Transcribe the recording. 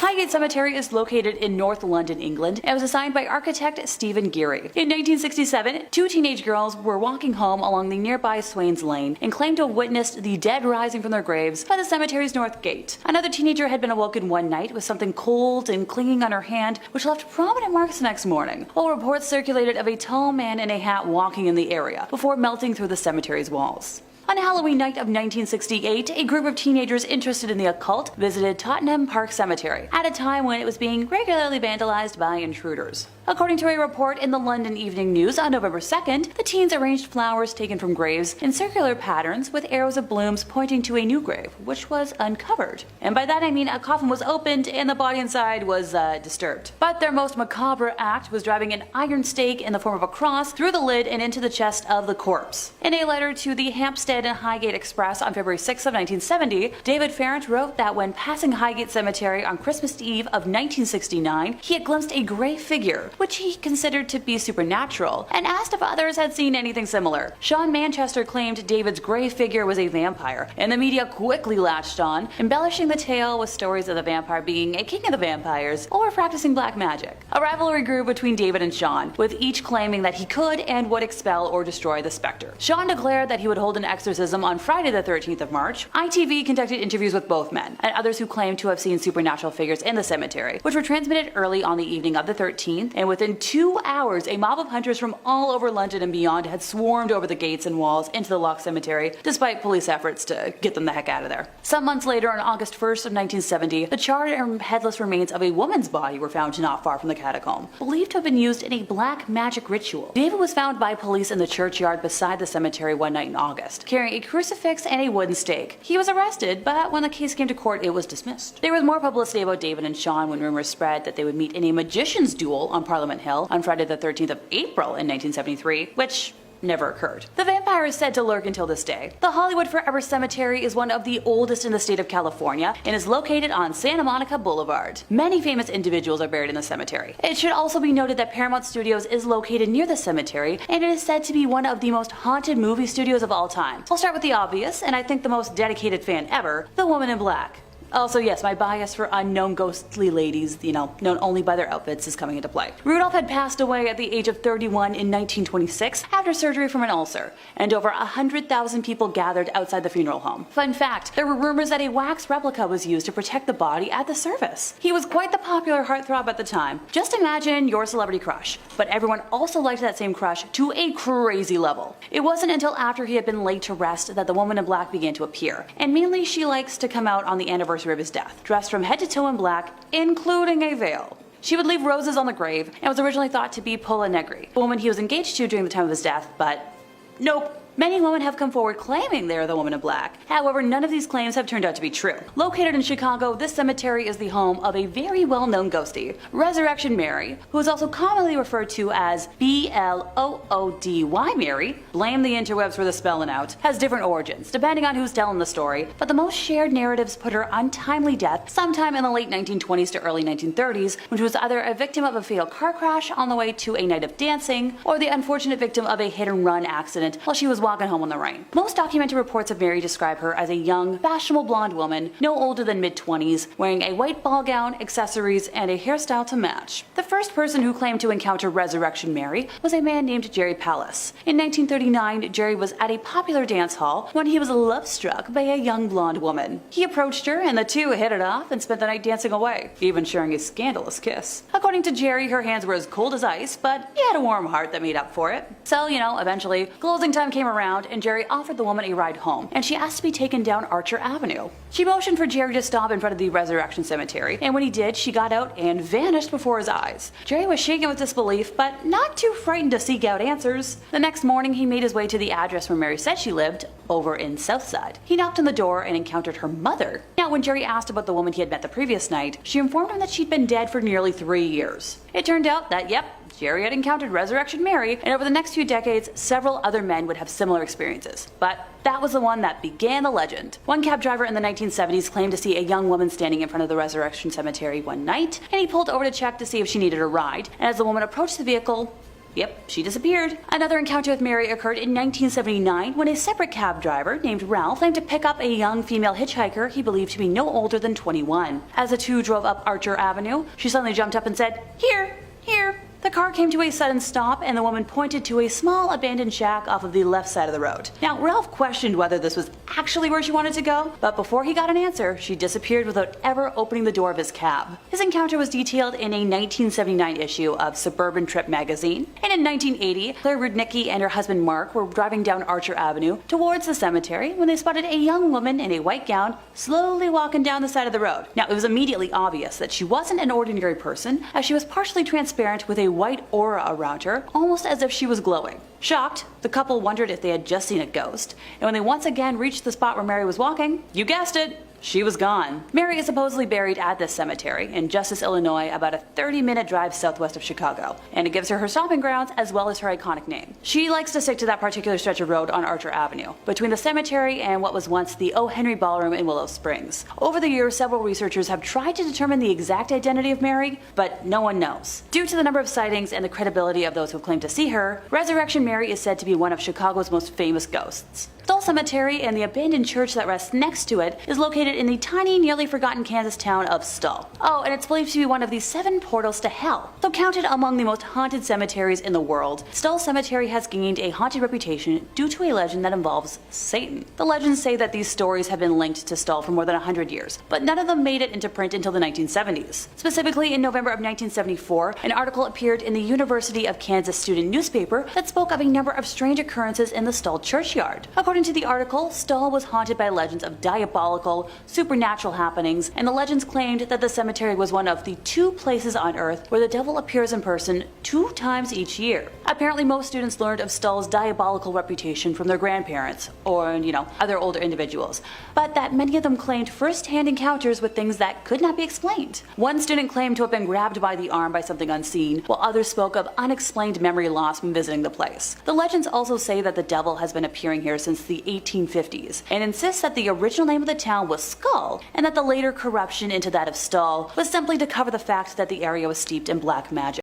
Highgate Cemetery is located in North London, England, and was assigned by architect Stephen Geary. In 1967, two teenage girls were walking home along the nearby Swains Lane and claimed to have witnessed the dead rising from their graves by the cemetery's north gate. Another teenager had been awoken one night with something cold and clinging on her hand, which left prominent marks the next morning, while reports circulated of a tall man in a hat walking in the area before melting through the cemetery's walls. On Halloween night of 1968, a group of teenagers interested in the occult visited Tottenham Park Cemetery at a time when it was being regularly vandalized by intruders. According to a report in the London Evening News on November 2nd, the teens arranged flowers taken from graves in circular patterns with arrows of blooms pointing to a new grave, which was uncovered. And by that I mean a coffin was opened and the body inside was disturbed. But their most macabre act was driving an iron stake in the form of a cross through the lid and into the chest of the corpse. In a letter to the Hampstead and Highgate Express on February 6 of 1970, David Farrant wrote that when passing Highgate Cemetery on Christmas Eve of 1969, he had glimpsed a gray figure, which he considered to be supernatural, and asked if others had seen anything similar. Sean Manchester claimed David's gray figure was a vampire, and the media quickly latched on, embellishing the tale with stories of the vampire being a king of the vampires or practicing black magic. A rivalry grew between David and Sean, with each claiming that he could and would expel or destroy the specter. Sean declared that he would hold an exorcism on Friday the 13th of March. ITV conducted interviews with both men, and others who claimed to have seen supernatural figures in the cemetery, which were transmitted early on the evening of the 13th, and within 2 hours, a mob of hunters from all over London and beyond had swarmed over the gates and walls into the locked cemetery, despite police efforts to get them the heck out of there. Some months later, on August 1st of 1970, the charred and headless remains of a woman's body were found not far from the catacomb, believed to have been used in a black magic ritual. David was found by police in the churchyard beside the cemetery one night in August, carrying a crucifix and a wooden stake. He was arrested, but when the case came to court, it was dismissed. There was more publicity about David and Sean when rumors spread that they would meet in a magician's duel on Parliament Hill on Friday the 13th of April in 1973, which never occurred. The vampire is said to lurk until this day. The Hollywood Forever Cemetery is one of the oldest in the state of California and is located on Santa Monica Boulevard. Many famous individuals are buried in the cemetery. It should also be noted that Paramount Studios is located near the cemetery, and it is said to be one of the most haunted movie studios of all time. I'll start with the obvious, and I think the most dedicated fan ever, The Woman in Black. Also, yes, my bias for unknown ghostly ladies, known only by their outfits, is coming into play. Rudolph had passed away at the age of 31 in 1926 after surgery from an ulcer, and over 100,000 people gathered outside the funeral home. Fun fact, there were rumors that a wax replica was used to protect the body at the service. He was quite the popular heartthrob at the time. Just imagine your celebrity crush, but everyone also liked that same crush to a crazy level. It wasn't until after he had been laid to rest that the Woman in Black began to appear, and mainly she likes to come out on the anniversary of his death, dressed from head to toe in black, including a veil. She would leave roses on the grave and was originally thought to be Pola Negri, the woman he was engaged to during the time of his death, but nope. Many women have come forward claiming they are the Woman in Black. However, none of these claims have turned out to be true. Located in Chicago, this cemetery is the home of a very well-known ghostie, Resurrection Mary, who is also commonly referred to as BLOODY Mary. Blame the interwebs for the spelling out. Has different origins, depending on who's telling the story, but the most shared narratives put her untimely death sometime in the late 1920s to early 1930s, when she was either a victim of a fatal car crash on the way to a night of dancing, or the unfortunate victim of a hit-and-run accident while she was walking home in the rain. Most documented reports of Mary describe her as a young, fashionable blonde woman, no older than mid-20s, wearing a white ball gown, accessories, and a hairstyle to match. The first person who claimed to encounter Resurrection Mary was a man named Jerry Pallas. In 1939, Jerry was at a popular dance hall when he was love-struck by a young blonde woman. He approached her, and the two hit it off and spent the night dancing away, even sharing a scandalous kiss. According to Jerry, her hands were as cold as ice, but he had a warm heart that made up for it. So, eventually, closing time came around and Jerry offered the woman a ride home, and she asked to be taken down Archer Avenue. She motioned for Jerry to stop in front of the Resurrection Cemetery, and when he did, she got out and vanished before his eyes. Jerry was shaken with disbelief, but not too frightened to seek out answers. The next morning, he made his way to the address where Mary said she lived, over in Southside. He knocked on the door and encountered her mother. Now, when Jerry asked about the woman he had met the previous night, she informed him that she'd been dead for nearly 3 years. It turned out that, yep, Jerry had encountered Resurrection Mary, and over the next few decades, several other men would have similar experiences. But that was the one that began the legend. One cab driver in the 1970s claimed to see a young woman standing in front of the Resurrection Cemetery one night, and he pulled over to check to see if she needed a ride, and as the woman approached the vehicle, Yep, she disappeared. Another encounter with Mary occurred in 1979 when a separate cab driver named Ralph claimed to pick up a young female hitchhiker he believed to be no older than 21. As the two drove up Archer Avenue, she suddenly jumped up and said, "Here, here." The car came to a sudden stop and the woman pointed to a small abandoned shack off of the left side of the road. Now, Ralph questioned whether this was actually where she wanted to go, but before he got an answer, she disappeared without ever opening the door of his cab. His encounter was detailed in a 1979 issue of Suburban Trip magazine, and in 1980, Claire Rudnicki and her husband Mark were driving down Archer Avenue towards the cemetery when they spotted a young woman in a white gown slowly walking down the side of the road. Now, it was immediately obvious that she wasn't an ordinary person, as she was partially transparent with a white aura around her, almost as if she was glowing. Shocked, the couple wondered if they had just seen a ghost, and when they once again reached the spot where Mary was walking, you guessed it, she was gone. Mary is supposedly buried at this cemetery in Justice, Illinois, about a 30-minute drive southwest of Chicago, and it gives her stomping grounds as well as her iconic name. She likes to stick to that particular stretch of road on Archer Avenue, between the cemetery and what was once the O. Henry Ballroom in Willow Springs. Over the years, several researchers have tried to determine the exact identity of Mary, but no one knows. Due to the number of sightings and the credibility of those who claim to see her, Resurrection Mary is said to be one of Chicago's most famous ghosts. Stoll Cemetery and the abandoned church that rests next to it is located in the tiny, nearly forgotten Kansas town of Stoll. Oh, and it's believed to be one of the 7 portals to hell. Though counted among the most haunted cemeteries in the world, Stoll Cemetery has gained a haunted reputation due to a legend that involves Satan. The legends say that these stories have been linked to Stoll for more than 100 years, but none of them made it into print until the 1970s. Specifically, in November of 1974, an article appeared in the University of Kansas student newspaper that spoke of a number of strange occurrences in the Stoll churchyard. According to the article, Stoll was haunted by legends of diabolical, supernatural happenings, and the legends claimed that the cemetery was one of the 2 places on Earth where the devil appears in person 2 times each year. Apparently, most students learned of Stoll's diabolical reputation from their grandparents, or, other older individuals, but that many of them claimed first-hand encounters with things that could not be explained. One student claimed to have been grabbed by the arm by something unseen, while others spoke of unexplained memory loss when visiting the place. The legends also say that the devil has been appearing here since the 1850s, and insists that the original name of the town was Skull, and that the later corruption into that of Stoll was simply to cover the fact that the area was steeped in black magic.